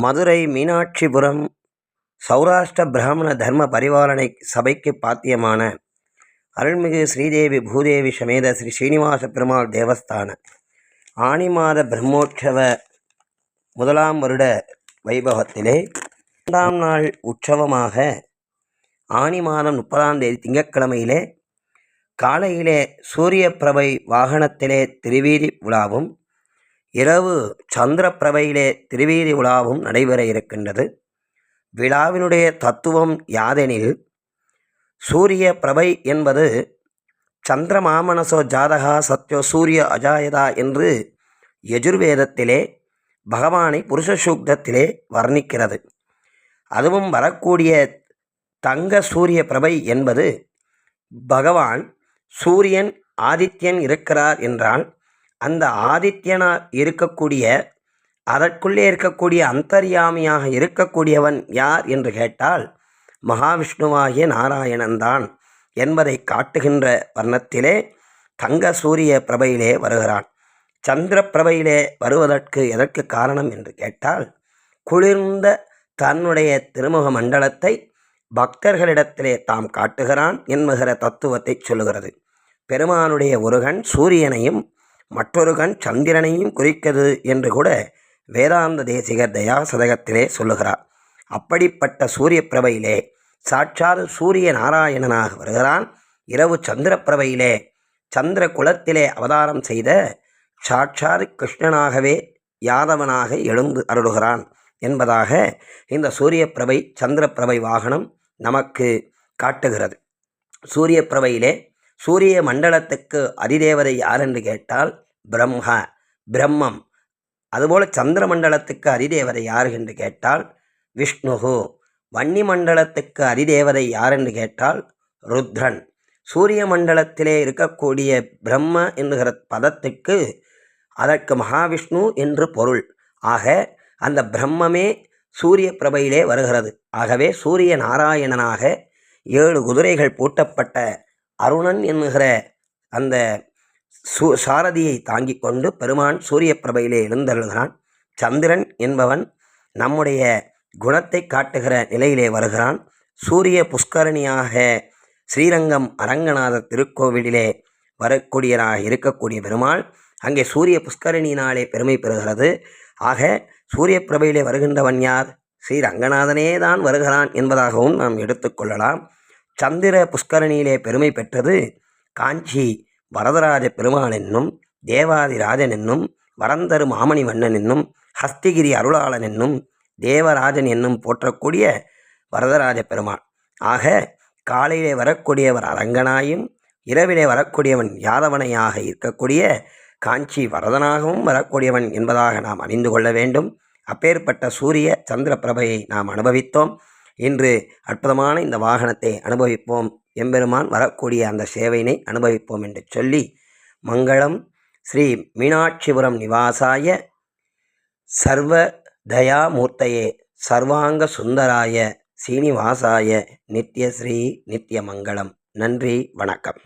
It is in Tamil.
மதுரை மீனாட்சிபுரம் சௌராஷ்டிர பிராமண தர்ம பரிபாலனை சபைக்கு பாத்தியமான அருள்மிகு ஸ்ரீதேவி பூதேவி சமேத ஸ்ரீ ஸ்ரீனிவாச பெருமாள் தேவஸ்தான ஆனி மாத பிரம்மோற்சவ முதலாம் வருட வைபவத்திலே 2ஆம் நாள் உற்சவமாக ஆனி மாதம் 30ஆம் தேதி திங்கட்கிழமையிலே காலையிலே சூரிய பிரபை வாகனத்திலே திருவீதி உலாவும், இரவு சந்திர பிரபையிலே திருவீதி உலாவும் நடைபெற இருக்கின்றது. விழாவினுடைய தத்துவம் யாதெனில், சூரிய பிரபை என்பது சந்திரமாமனசோ ஜாதகா சத்யோ சூரிய அஜாயதா என்று யஜுர்வேதத்திலே பகவானை புருஷ சூக்தத்திலே வர்ணிக்கிறது. அதுவும் வரக்கூடிய தங்க சூரிய பிரபை என்பது பகவான் சூரியன் ஆதித்யன் இருக்கிறார் என்றால், அந்த ஆதித்யனாக இருக்கக்கூடிய அதற்குள்ளே இருக்கக்கூடிய அந்தர்யாமியாக இருக்கக்கூடியவன் யார் என்று கேட்டால் மகாவிஷ்ணுவாகிய நாராயணன்தான் என்பதை காட்டுகின்ற வர்ணத்திலே தங்க சூரிய பிரபையிலே வருகிறான். சந்திர பிரபையிலே வருவதற்கு எதற்கு காரணம் என்று கேட்டால், குளிர்ந்த தன்னுடைய திருமுக மண்டலத்தை பக்தர்களிடத்திலே தாம் காட்டுகிறான் என்கிற தத்துவத்தை சொல்லுகிறது. பெருமானுடைய ஒரு கண் சூரியனையும் மற்றொரு கண் சந்திரனையும் குறிக்கிறது என்று கூட வேதாந்த தேசிகர் தயாசதகத்திலே சொல்லுகிறார். அப்படிப்பட்ட சூரிய பிரபையிலே சாட்சாத் சூரிய நாராயணனாக வருகிறான். இரவு சந்திர பிரபையிலே சந்திர குலத்திலே அவதாரம் செய்த சாட்சாத் கிருஷ்ணனாகவே யாதவனாக எழுந்து அருளுகிறான் என்பதாக இந்த சூரிய பிரபை சந்திர பிரபை வாகனம் நமக்கு காட்டுகிறது. சூரிய பிரபையிலே சூரிய மண்டலத்துக்கு அதிதேவதை யார் என்று கேட்டால் பிரம்மம். அதுபோல் சந்திர மண்டலத்துக்கு அதிதேவதை யார் என்று கேட்டால் விஷ்ணுகு. வன்னி மண்டலத்துக்கு அதிதேவதை யார் என்று கேட்டால் ருத்ரன். சூரிய மண்டலத்திலே இருக்கக்கூடிய பிரம்ம என்கிற பதத்துக்கு அதற்கு மகாவிஷ்ணு என்று பொருள். ஆக அந்த பிரம்மமே சூரிய பிரபையிலே வருகிறது. ஆகவே சூரிய நாராயணனாக 7 குதிரைகள் பூட்டப்பட்ட அருணன் என்கிற அந்த சாரதியை தாங்கிக் கொண்டு பெருமான் சூரிய பிரபையிலே எழுந்தருள்கிறான். சந்திரன் என்பவன் நம்முடைய குணத்தை காட்டுகிற நிலையிலே வருகிறான். சூரிய புஷ்கரணியாக ஸ்ரீரங்கம் அரங்கநாத திருக்கோவிலிலே வரக்கூடியனாக இருக்கக்கூடிய பெருமாள் அங்கே சூரிய புஷ்கரணியினாலே பெருமை பெறுகிறது. ஆக சூரிய பிரபையிலே வருகின்றவன் யார்? ஸ்ரீரங்கநாதனே தான் வருகிறான் என்பதாகவும் நாம் எடுத்துக்கொள்ளலாம். சந்திர புஷ்கரணியிலே பெருமை பெற்றது காஞ்சி வரதராஜ பெருமாள் என்னும், தேவாதிராஜன் என்னும், வரந்தரு மாமணி வண்ணன் என்னும், ஹஸ்திகிரி அருளாளன் என்னும், தேவராஜன் என்னும் போற்றக்கூடிய வரதராஜ பெருமாள். ஆக காலையிலே வரக்கூடியவர் அரங்கனாயும், இரவிலே வரக்கூடியவன் யாதவனையாக இருக்கக்கூடிய காஞ்சி வரதனாகவும் வரக்கூடியவன் என்பதாக நாம் அறிந்து கொள்ள வேண்டும். அப்பேற்பட்ட சூரிய சந்திர பிரபையை நாம் அனுபவித்தோம். இன்று அற்புதமான இந்த வாகனத்தை அனுபவிப்போம். எம்பெருமான் வரக்கூடிய அந்த சேவையினை அனுபவிப்போம் என்று சொல்லி, மங்களம் ஸ்ரீ மீனாட்சிபுரம் நிவாசாய சர்வ தயாமூர்த்தையே சர்வாங்க சுந்தராய சீனிவாசாய நித்யஸ்ரீ நித்ய மங்களம். நன்றி, வணக்கம்.